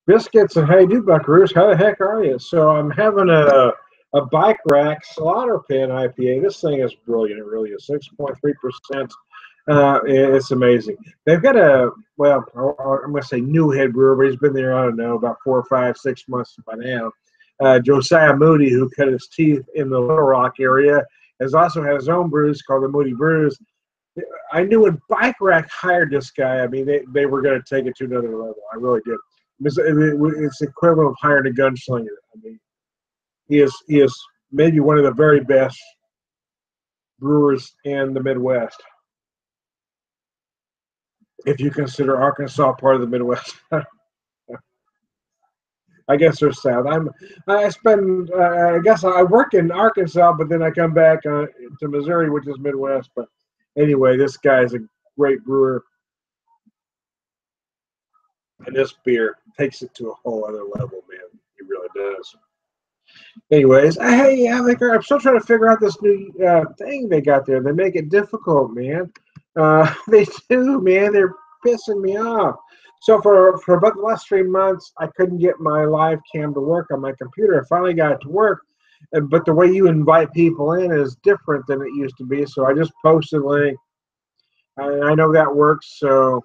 Biscuits and how you do, buckaroos? How the heck are you? So I'm having a bike rack slaughter pin IPA. This thing is brilliant. It really is. 6.3%. It's amazing. They've got well, I'm going to say new head brewer, but he's been there, I don't know, about 4 or 5, 6 months by now. Josiah Moody, who cut his teeth in the Little Rock area, has also had his own brews called the Moody Brews. I knew when Bike Rack hired this guy, I mean, they were going to take it to another level. I really did. It's equivalent of hiring a gunslinger. I mean, he is maybe one of the very best brewers in the Midwest, if you consider Arkansas part of the Midwest. I guess they're south. I guess I work in Arkansas, but then I come back to Missouri, which is Midwest. But anyway, this guy is a great brewer, and this beer takes it to a whole other level, man. It really does. Anyways, hey, I'm still trying to figure out this new thing they got there. They make it difficult, man. They do, man. They're pissing me off. So for about the last 3 months, I couldn't get my live cam to work on my computer. I finally got it to work, but the way you invite people in is different than it used to be. So I just posted a link. I know that works. So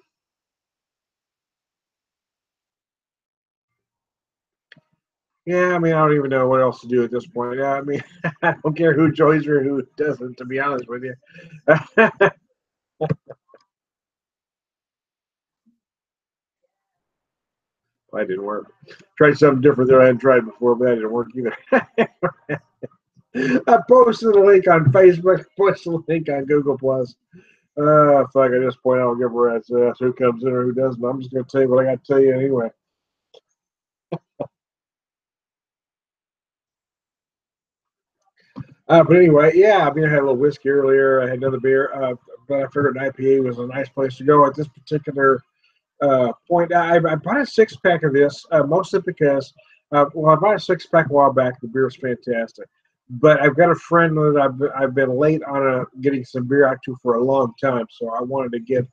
yeah, I mean, I don't even know what else to do at this point. I mean, I don't care who joins or who doesn't, to be honest with you. That didn't work. Tried something different that I hadn't tried before, but that didn't work either. I posted a link on Facebook, posted a link on Google Plus. Fuck, at this point, I don't give a rat's ass who comes in or who doesn't. I'm just going to tell you what I got to tell you anyway. But anyway, yeah, I mean, I had a little whiskey earlier. I had another beer, but I figured an IPA was a nice place to go at this particular point. I bought a 6-pack of this, mostly because, well, I bought a 6-pack a while back. The beer was fantastic. But I've got a friend that I've been late on getting some beer out to for a long time. So I wanted to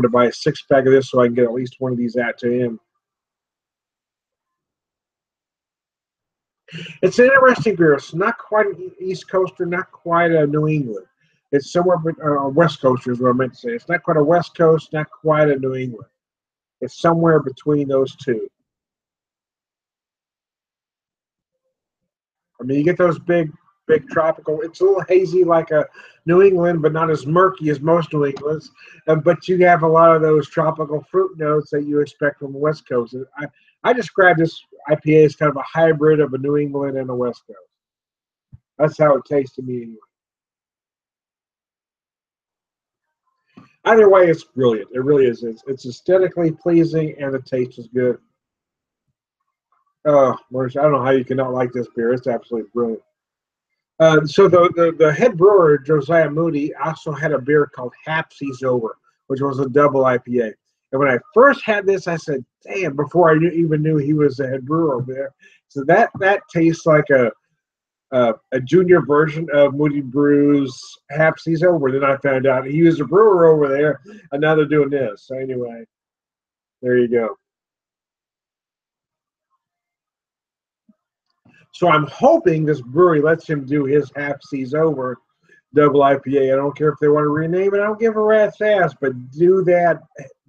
buy a 6-pack of this so I can get at least one of these out to him. It's an interesting beer. It's not quite an East Coaster, not quite a New England. It's somewhere, West Coaster is what I meant to say. It's not quite a West Coast, not quite a New England. It's somewhere between those two. I mean, you get those big tropical. It's a little hazy like a New England, but not as murky as most New Englands. But you have a lot of those tropical fruit notes that you expect from the West Coast. I describe this IPA as kind of a hybrid of a New England and a West Coast. That's how it tastes to me anyway. Either way, it's brilliant. It really is. It's aesthetically pleasing and the taste is good. Oh, Maurice, I don't know how you cannot like this beer. It's absolutely brilliant. So the head brewer, Josiah Moody, also had a beer called Half Seas Over, which was a double IPA. And when I first had this, I said, damn, before I even knew he was the head brewer over there. So that tastes like a junior version of Moody Brew's Half Seas Over. Then I found out he was a brewer over there, and now they're doing this. So anyway, there you go. So I'm hoping this brewery lets him do his Half Seas Over double IPA. I don't care if they want to rename it. I don't give a rat's ass, but do that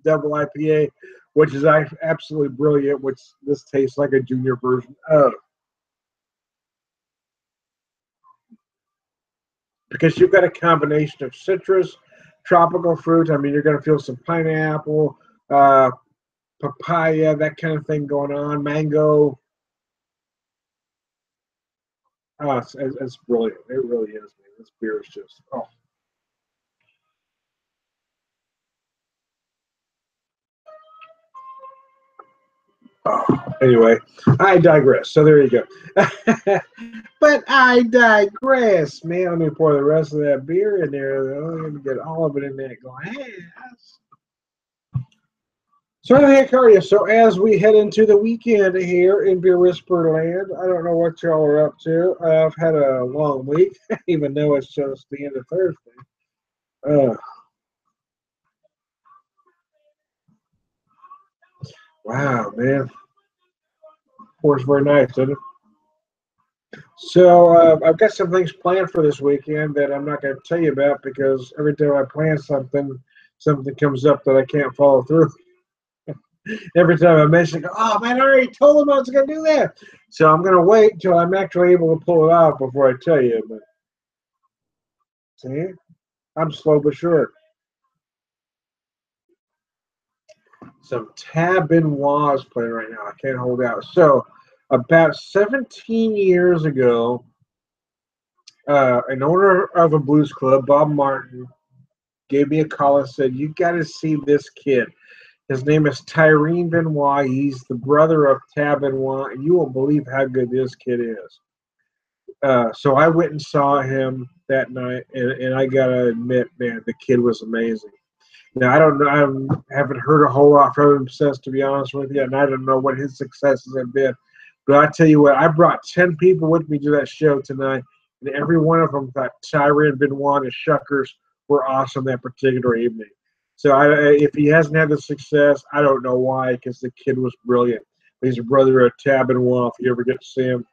double IPA, which is absolutely brilliant, which this tastes like a junior version of. Because you've got a combination of citrus, tropical fruit. I mean, you're going to feel some pineapple, papaya, that kind of thing going on, mango. Oh, it's brilliant. It really is, man. This beer is just, oh. Oh, anyway, I digress. So there you go. But I digress, man. Let me pour the rest of that beer in there, though. Let me get all of it in that glass. So how the heck are you? So as we head into the weekend here in Beer Whisper Land, I don't know what y'all are up to. I've had a long week, even though it's just the end of Thursday. Wow, man. Works very nice, doesn't it? So I've got some things planned for this weekend that I'm not going to tell you about because every time I plan something, something comes up that I can't follow through. Every time I mention, oh man, I already told him I was going to do that. So I'm going to wait until I'm actually able to pull it off before I tell you. But see, I'm slow but sure. Some Tab Benoit is playing right now. I can't hold out. So about 17 years ago, an owner of a blues club, Bob Martin, gave me a call and said, "You got to see this kid. His name is Tyrone Benoit. He's the brother of Tab Benoit, and you won't believe how good this kid is." So I went and saw him that night, and I gotta admit, man, the kid was amazing. Now I don't know, I haven't heard a whole lot from him since, to be honest with you, and I don't know what his successes have been. But I tell you what, I brought 10 people with me to that show tonight, and every one of them thought Tyrone Benoit and Shuckers were awesome that particular evening. So if he hasn't had the success, I don't know why, because the kid was brilliant. He's a brother of Tab Benoit, if you ever get to see him.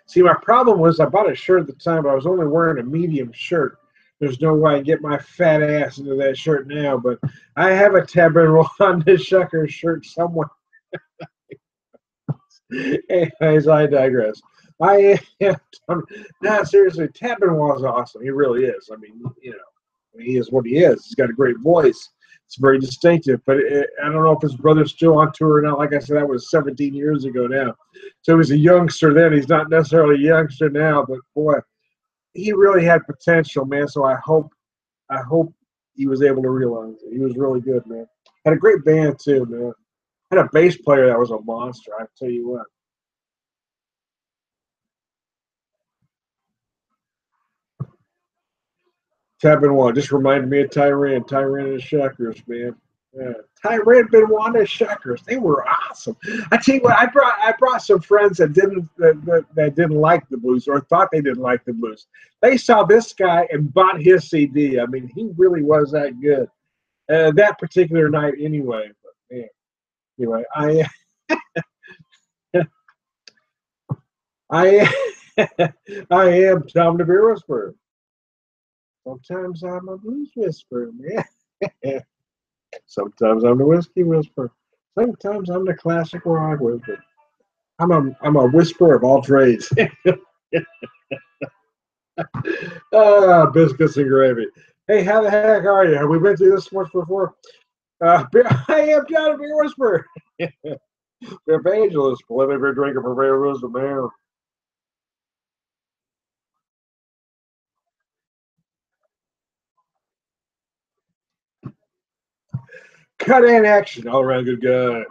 See, my problem was I bought a shirt at the time, but I was only wearing a medium shirt. There's no way I can get my fat ass into that shirt now, but I have a Tab Benoit on this Shuckers shirt somewhere. Anyways, I digress. I am, no, seriously, Tab Benoit is awesome. He really is. I mean, he is what he is. He's got a great voice. It's very distinctive, but I don't know if his brother's still on tour or not. Like I said, that was 17 years ago now. So he was a youngster then. He's not necessarily a youngster now, but boy, he really had potential, man. So I hope he was able to realize it. He was really good, man. Had a great band too, man. Had a bass player that was a monster. I tell you what. Tab Benoit just reminded me of Tyrone and the Shuckers, man. Yeah. Tyrone Benoit and the Shuckers, they were awesome. I tell you what, I brought some friends that didn't like the blues or thought they didn't like the blues. They saw this guy and bought his CD. I mean, he really was that good that particular night, anyway. But man, anyway, I I am Tom the Beer Whisperer. Sometimes I'm a blues whisperer, man. Sometimes I'm the whiskey whisperer. Sometimes I'm the classic rock whisperer. I'm a whisperer of all trades. Biscuits and gravy. Hey, how the heck are you? Have we been through this once before? I am John a Beer Whisperer. BeerVangelist, living beer drinker, Purveyor of Wisdom, man. Cut in action. All around good guy.